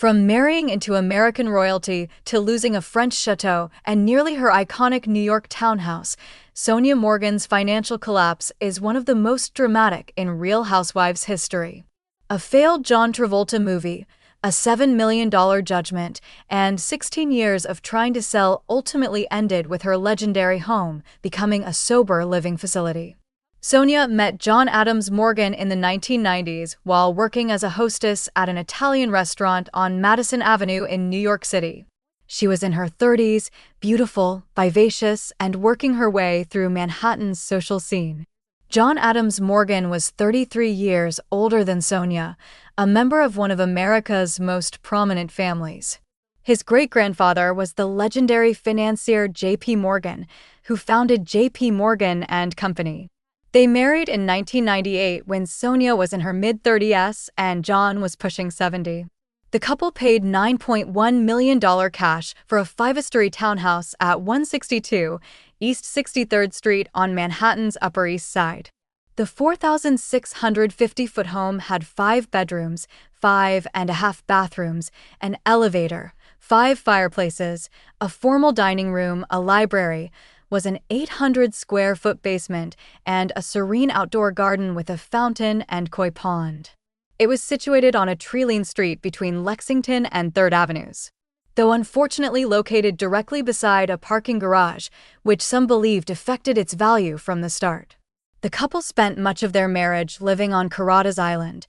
From marrying into American royalty to losing a French chateau and nearly her iconic New York townhouse, Sonja Morgan's financial collapse is one of the most dramatic in Real Housewives history. A failed John Travolta movie, a $7 million judgment, and 16 years of trying to sell ultimately ended with her legendary home becoming a sober living facility. Sonja met John Adams Morgan in the 1990s while working as a hostess at an Italian restaurant on Madison Avenue in New York City. She was in her 30s, beautiful, vivacious, and working her way through Manhattan's social scene. John Adams Morgan was 33 years older than Sonja, a member of one of America's most prominent families. His great-grandfather was the legendary financier J.P. Morgan, who founded J.P. Morgan and Company. They married in 1998 when Sonja was in her mid-30s and John was pushing 70. The couple paid $9.1 million cash for a five-story townhouse at 162 East 63rd Street on Manhattan's Upper East Side. The 4,650-foot home had 5 bedrooms, 5.5 bathrooms, an elevator, 5 fireplaces, a formal dining room, a library, was an 800-square-foot basement, and a serene outdoor garden with a fountain and koi pond. It was situated on a tree-lined street between Lexington and 3rd Avenues, though unfortunately located directly beside a parking garage, which some believed affected its value from the start. The couple spent much of their marriage living on Carruthers Island,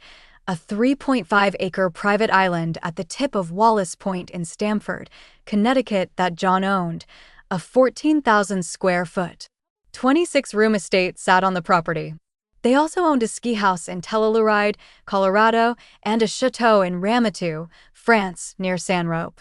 a 3.5-acre private island at the tip of Wallace Point in Stamford, Connecticut that John owned. A 14,000-square-foot, 26-room estate sat on the property. They also owned a ski house in Telluride, Colorado, and a chateau in Ramatuelle, France, near Saint-Tropez.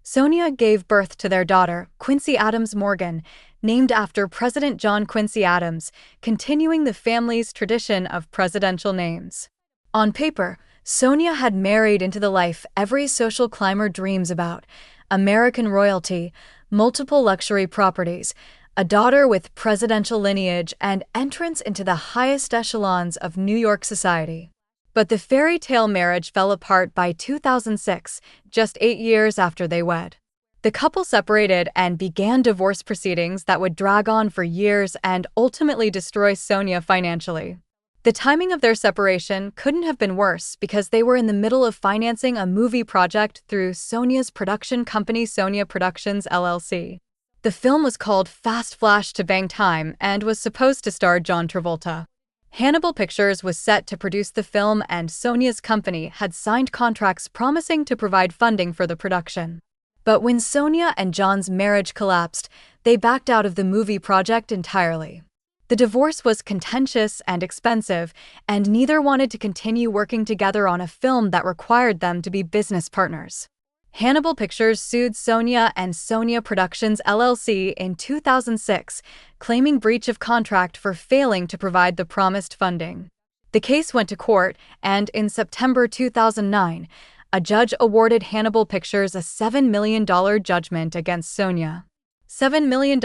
Sonja gave birth to their daughter, Quincy Adams Morgan, named after President John Quincy Adams, continuing the family's tradition of presidential names. On paper, Sonja had married into the life every social climber dreams about: American royalty, multiple luxury properties, a daughter with presidential lineage, and entrance into the highest echelons of New York society. But the fairy tale marriage fell apart by 2006, just 8 years after they wed. The couple separated and began divorce proceedings that would drag on for years and ultimately destroy Sonja financially. The timing of their separation couldn't have been worse because they were in the middle of financing a movie project through Sonja's production company Sonja Productions LLC. The film was called Fast Flash to Bang Time and was supposed to star John Travolta. Hannibal Pictures was set to produce the film, and Sonja's company had signed contracts promising to provide funding for the production. But when Sonja and John's marriage collapsed, they backed out of the movie project entirely. The divorce was contentious and expensive, and neither wanted to continue working together on a film that required them to be business partners. Hannibal Pictures sued Sonja and Sonja Productions LLC in 2006, claiming breach of contract for failing to provide the promised funding. The case went to court, and in September 2009, a judge awarded Hannibal Pictures a $7 million judgment against Sonja. $7 million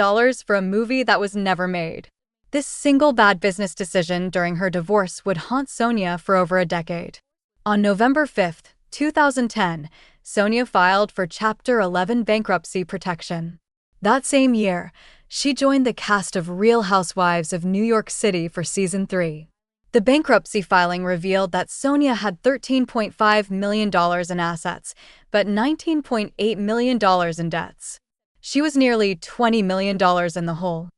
for a movie that was never made. This single bad business decision during her divorce would haunt Sonja for over a decade. On November 5, 2010, Sonja filed for Chapter 11 bankruptcy protection. That same year, she joined the cast of Real Housewives of New York City for Season 3. The bankruptcy filing revealed that Sonja had $13.5 million in assets, but $19.8 million in debts. She was nearly $20 million in the hole.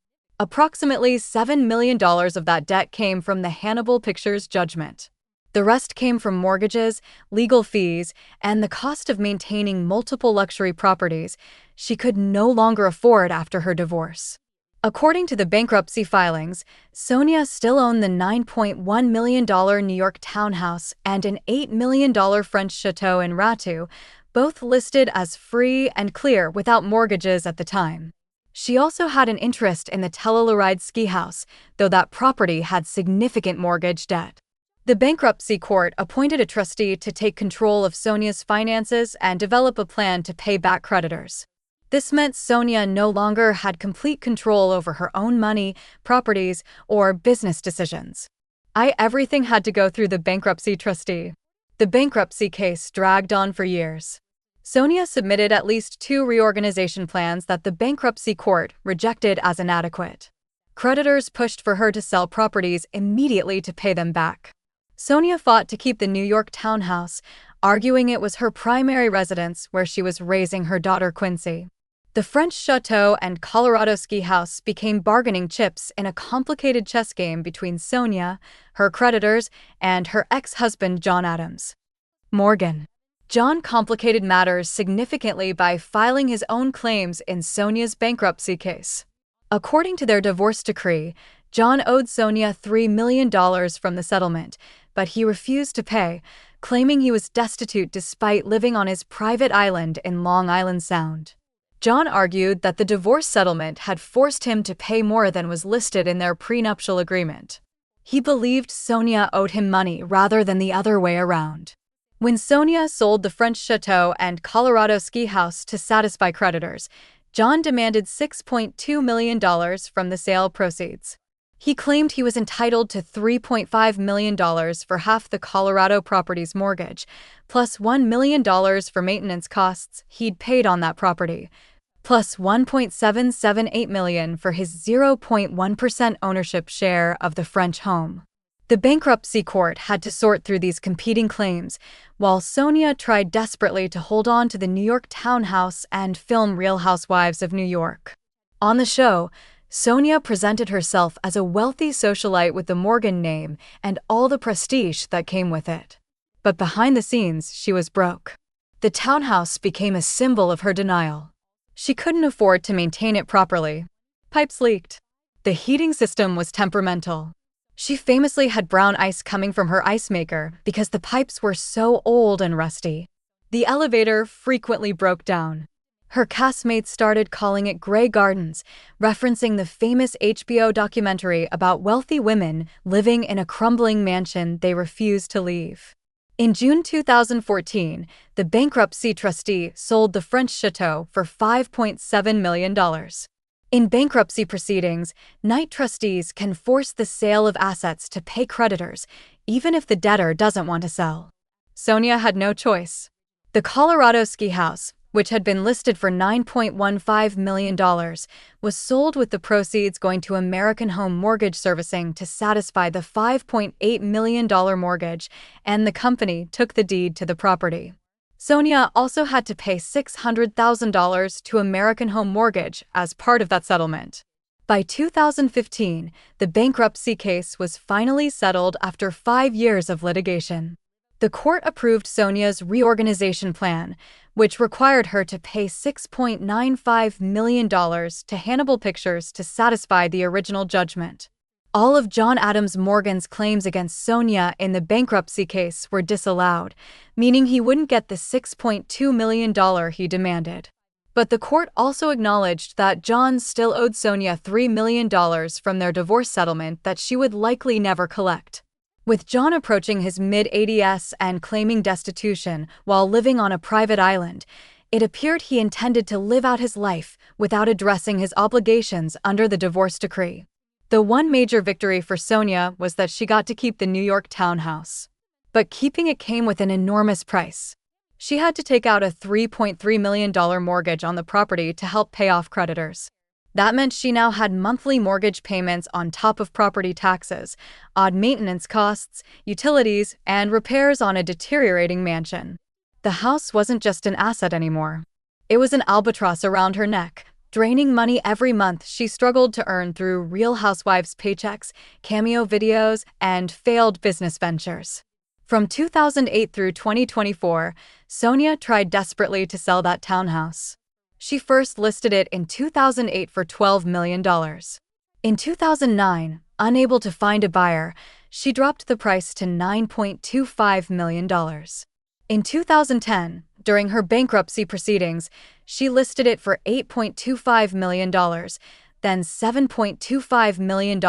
Approximately $7 million of that debt came from the Hannibal Pictures judgment. The rest came from mortgages, legal fees, and the cost of maintaining multiple luxury properties she could no longer afford after her divorce. According to the bankruptcy filings, Sonja still owned the $9.1 million New York townhouse and an $8 million French chateau in Ramatuelle, both listed as free and clear without mortgages at the time. She also had an interest in the Telluride ski house, though that property had significant mortgage debt. The bankruptcy court appointed a trustee to take control of Sonja's finances and develop a plan to pay back creditors. This meant Sonja no longer had complete control over her own money, properties, or business decisions. Everything had to go through the bankruptcy trustee. The bankruptcy case dragged on for years. Sonja submitted at least 2 reorganization plans that the bankruptcy court rejected as inadequate. Creditors pushed for her to sell properties immediately to pay them back. Sonja fought to keep the New York townhouse, arguing it was her primary residence where she was raising her daughter Quincy. The French chateau and Colorado ski house became bargaining chips in a complicated chess game between Sonja, her creditors, and her ex-husband John Adams. Morgan. John complicated matters significantly by filing his own claims in Sonja's bankruptcy case. According to their divorce decree, John owed Sonja $3 million from the settlement, but he refused to pay, claiming he was destitute despite living on his private island in Long Island Sound. John argued that the divorce settlement had forced him to pay more than was listed in their prenuptial agreement. He believed Sonja owed him money rather than the other way around. When Sonja sold the French chateau and Colorado ski house to satisfy creditors, John demanded $6.2 million from the sale proceeds. He claimed he was entitled to $3.5 million for half the Colorado property's mortgage, plus $1 million for maintenance costs he'd paid on that property, plus $1.778 million for his 0.1% ownership share of the French home. The bankruptcy court had to sort through these competing claims, while Sonja tried desperately to hold on to the New York townhouse and film Real Housewives of New York. On the show, Sonja presented herself as a wealthy socialite with the Morgan name and all the prestige that came with it. But behind the scenes, she was broke. The townhouse became a symbol of her denial. She couldn't afford to maintain it properly. Pipes leaked. The heating system was temperamental. She famously had brown ice coming from her ice maker because the pipes were so old and rusty. The elevator frequently broke down. Her castmates started calling it Grey Gardens, referencing the famous HBO documentary about wealthy women living in a crumbling mansion they refused to leave. In June 2014, the bankruptcy trustee sold the French chateau for $5.7 million. In bankruptcy proceedings, night trustees can force the sale of assets to pay creditors, even if the debtor doesn't want to sell. Sonja had no choice. The Colorado ski house, which had been listed for $9.15 million, was sold with the proceeds going to American Home Mortgage Servicing to satisfy the $5.8 million mortgage, and the company took the deed to the property. Sonja also had to pay $600,000 to American Home Mortgage as part of that settlement. By 2015, the bankruptcy case was finally settled after 5 years of litigation. The court approved Sonja's reorganization plan, which required her to pay $6.95 million to Hannibal Pictures to satisfy the original judgment. All of John Adams Morgan's claims against Sonja in the bankruptcy case were disallowed, meaning he wouldn't get the $6.2 million he demanded. But the court also acknowledged that John still owed Sonja $3 million from their divorce settlement that she would likely never collect. With John approaching his mid-80s and claiming destitution while living on a private island, it appeared he intended to live out his life without addressing his obligations under the divorce decree. The one major victory for Sonja was that she got to keep the New York townhouse. But keeping it came with an enormous price. She had to take out a $3.3 million mortgage on the property to help pay off creditors. That meant she now had monthly mortgage payments on top of property taxes, odd maintenance costs, utilities, and repairs on a deteriorating mansion. The house wasn't just an asset anymore. It was an albatross around her neck, draining money every month she struggled to earn through Real Housewives paychecks, cameo videos, and failed business ventures. From 2008 through 2024, Sonja tried desperately to sell that townhouse. She first listed it in 2008 for $12 million. In 2009, unable to find a buyer, she dropped the price to $9.25 million. In 2010, during her bankruptcy proceedings, she listed it for $8.25 million, then $7.25 million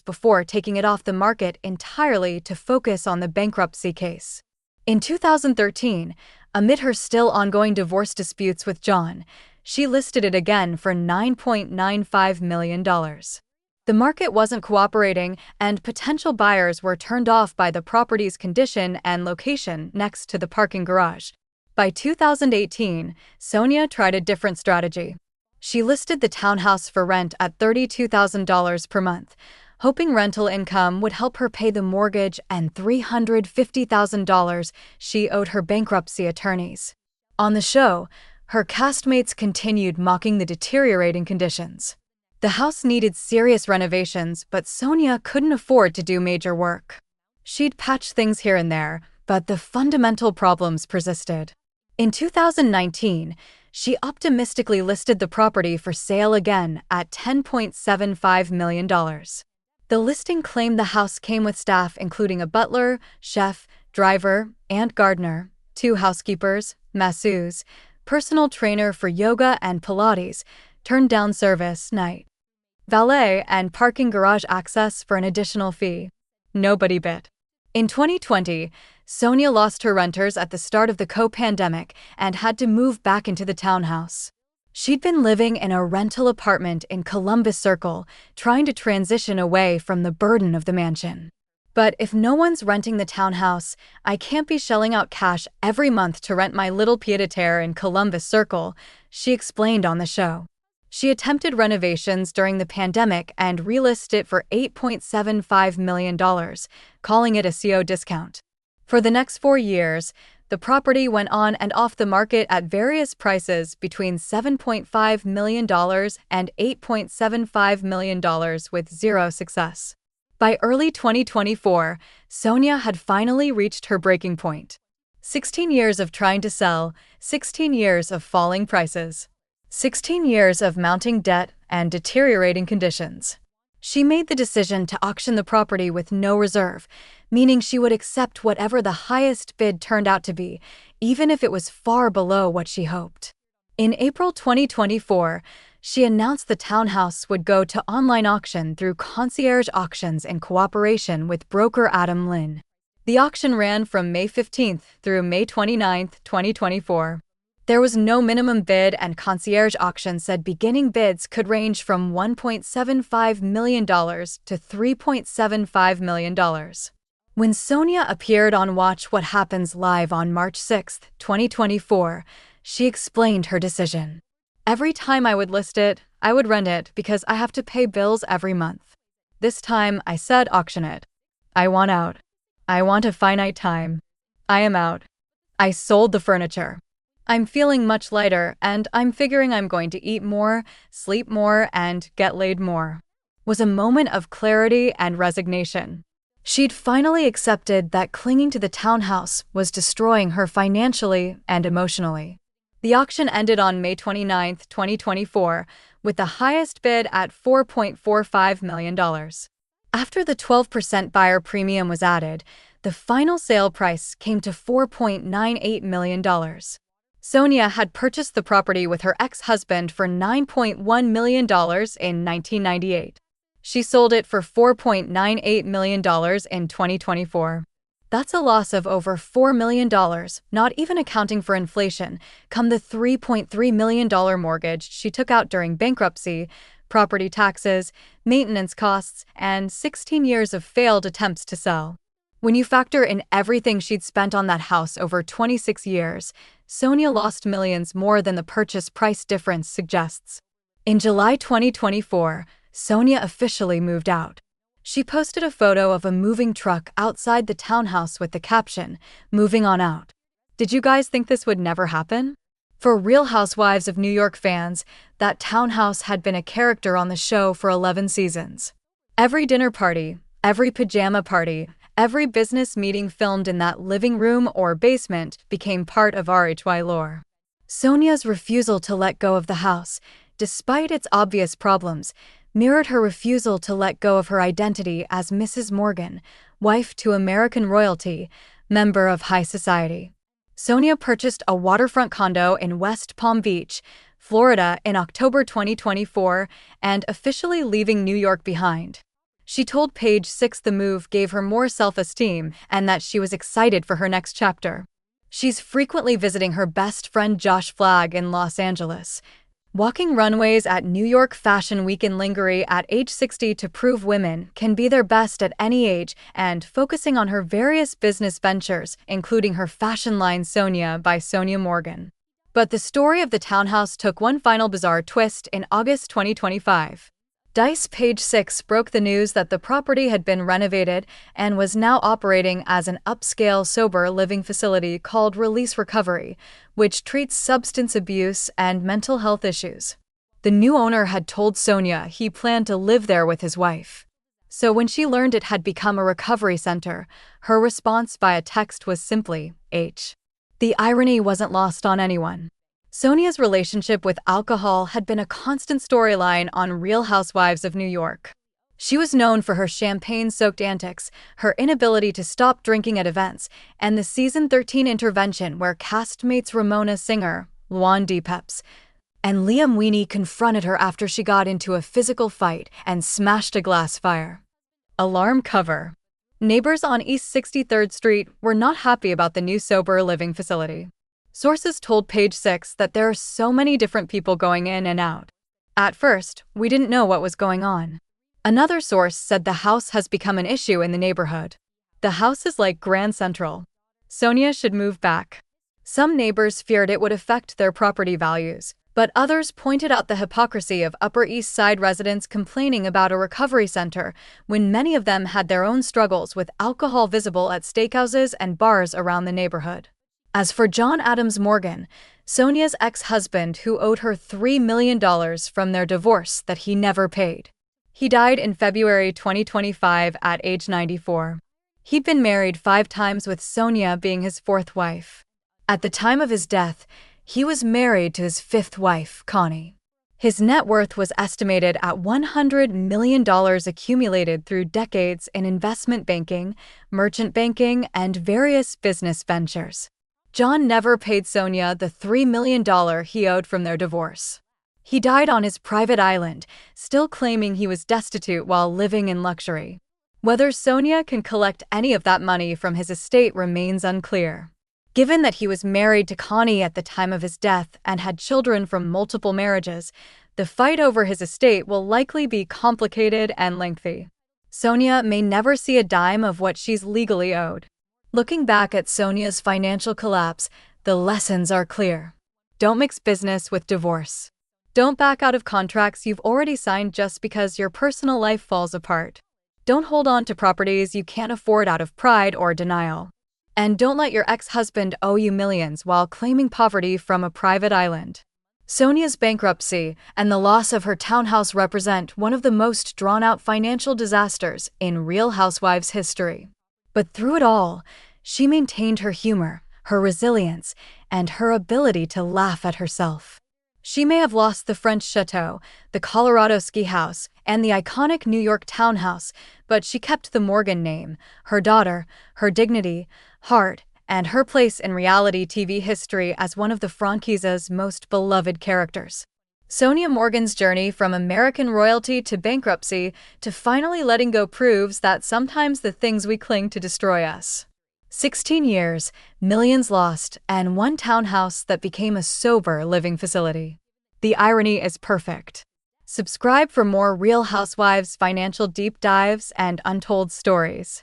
before taking it off the market entirely to focus on the bankruptcy case. In 2013, amid her still ongoing divorce disputes with John, she listed it again for $9.95 million. The market wasn't cooperating, and potential buyers were turned off by the property's condition and location next to the parking garage. By 2018, Sonja tried a different strategy. She listed the townhouse for rent at $32,000 per month, hoping rental income would help her pay the mortgage and $350,000 she owed her bankruptcy attorneys. On the show, her castmates continued mocking the deteriorating conditions. The house needed serious renovations, but Sonja couldn't afford to do major work. She'd patch things here and there, but the fundamental problems persisted. In 2019, she optimistically listed the property for sale again at $10.75 million. The listing claimed the house came with staff including a butler, chef, driver, and gardener, 2 housekeepers, masseuses, personal trainer for yoga and Pilates, turned-down service, night, valet, and parking garage access for an additional fee. Nobody bit. In 2020, Sonja lost her renters at the start of the co-pandemic and had to move back into the townhouse. She'd been living in a rental apartment in Columbus Circle, trying to transition away from the burden of the mansion. But if no one's renting the townhouse, I can't be shelling out cash every month to rent my little pied-à-terre in Columbus Circle, she explained on the show. She attempted renovations during the pandemic and relisted it for $8.75 million, calling it a CO discount. For the next 4 years, the property went on and off the market at various prices between $7.5 million and $8.75 million with zero success. By early 2024, Sonja had finally reached her breaking point. 16 years of trying to sell, 16 years of falling prices, 16 years of mounting debt and deteriorating conditions. She made the decision to auction the property with no reserve, meaning she would accept whatever the highest bid turned out to be, even if it was far below what she hoped. In April 2024, she announced the townhouse would go to online auction through concierge auctions in cooperation with broker Adam Lynn. The auction ran from May 15th through May 29th, 2024. There was no minimum bid, and concierge auction said beginning bids could range from $1.75 million to $3.75 million. When Sonja appeared on Watch What Happens Live on March 6, 2024, she explained her decision. Every time I would list it, I would rent it because I have to pay bills every month. This time, I said auction it. I want out. I want a finite time. I am out. I sold the furniture. I'm feeling much lighter, and I'm figuring I'm going to eat more, sleep more, and get laid more. Was a moment of clarity and resignation. She'd finally accepted that clinging to the townhouse was destroying her financially and emotionally. The auction ended on May 29, 2024, with the highest bid at $4.45 million. After the 12% buyer premium was added, the final sale price came to $4.98 million. Sonja had purchased the property with her ex-husband for $9.1 million in 1998. She sold it for $4.98 million in 2024. That's a loss of over $4 million, not even accounting for inflation, come the $3.3 million mortgage she took out during bankruptcy, property taxes, maintenance costs, and 16 years of failed attempts to sell. When you factor in everything she'd spent on that house over 26 years, Sonja lost millions more than the purchase price difference suggests. In July 2024, Sonja officially moved out. She posted a photo of a moving truck outside the townhouse with the caption, "Moving on out." Did you guys think this would never happen? For Real Housewives of New York fans, that townhouse had been a character on the show for 11 seasons. Every dinner party, every pajama party, every business meeting filmed in that living room or basement became part of RHY lore. Sonja's refusal to let go of the house, despite its obvious problems, mirrored her refusal to let go of her identity as Mrs. Morgan, wife to American royalty, member of high society. Sonja purchased a waterfront condo in West Palm Beach, Florida in October 2024 and officially leaving New York behind. She told Page Six the move gave her more self-esteem and that she was excited for her next chapter. She's frequently visiting her best friend Josh Flagg in Los Angeles. Walking runways at New York Fashion Week in lingerie at age 60 to prove women can be their best at any age, and focusing on her various business ventures, including her fashion line Sonja by Sonja Morgan. But the story of the townhouse took one final bizarre twist in August 2025. Dice Page 6 broke the news that the property had been renovated and was now operating as an upscale sober living facility called Release Recovery, which treats substance abuse and mental health issues. The new owner had told Sonja he planned to live there with his wife. So when she learned it had become a recovery center, her response via text was simply, H. The irony wasn't lost on anyone. Sonja's relationship with alcohol had been a constant storyline on Real Housewives of New York. She was known for her champagne-soaked antics, her inability to stop drinking at events, and the season 13 intervention where castmates Ramona Singer, Luan Peps, and Liam Weenie confronted her after she got into a physical fight and smashed a glass fire. Alarm cover. Neighbors on East 63rd Street were not happy about the new sober living facility. Sources told Page 6 that there are so many different people going in and out. At first, we didn't know what was going on. Another source said the house has become an issue in the neighborhood. The house is like Grand Central. Sonja should move back. Some neighbors feared it would affect their property values, but others pointed out the hypocrisy of Upper East Side residents complaining about a recovery center when many of them had their own struggles with alcohol visible at steakhouses and bars around the neighborhood. As for John Adams Morgan, Sonja's ex-husband who owed her $3 million from their divorce that he never paid. He died in February 2025 at age 94. He'd been married 5 times with Sonja being his 4th wife. At the time of his death, he was married to his 5th wife, Connie. His net worth was estimated at $100 million accumulated through decades in investment banking, merchant banking, and various business ventures. John never paid Sonja the $3 million he owed from their divorce. He died on his private island, still claiming he was destitute while living in luxury. Whether Sonja can collect any of that money from his estate remains unclear. Given that he was married to Connie at the time of his death and had children from multiple marriages, the fight over his estate will likely be complicated and lengthy. Sonja may never see a dime of what she's legally owed. Looking back at Sonja's financial collapse, the lessons are clear. Don't mix business with divorce. Don't back out of contracts you've already signed just because your personal life falls apart. Don't hold on to properties you can't afford out of pride or denial. And don't let your ex-husband owe you millions while claiming poverty from a private island. Sonja's bankruptcy and the loss of her townhouse represent one of the most drawn-out financial disasters in Real Housewives history. But through it all, she maintained her humor, her resilience, and her ability to laugh at herself. She may have lost the French chateau, the Colorado ski house, and the iconic New York townhouse, but she kept the Morgan name, her daughter, her dignity, heart, and her place in reality TV history as one of the franchise's most beloved characters. Sonja Morgan's journey from American royalty to bankruptcy to finally letting go proves that sometimes the things we cling to destroy us. 16 years, millions lost, and one townhouse that became a sober living facility. The irony is perfect. Subscribe for more Real Housewives financial deep dives and untold stories.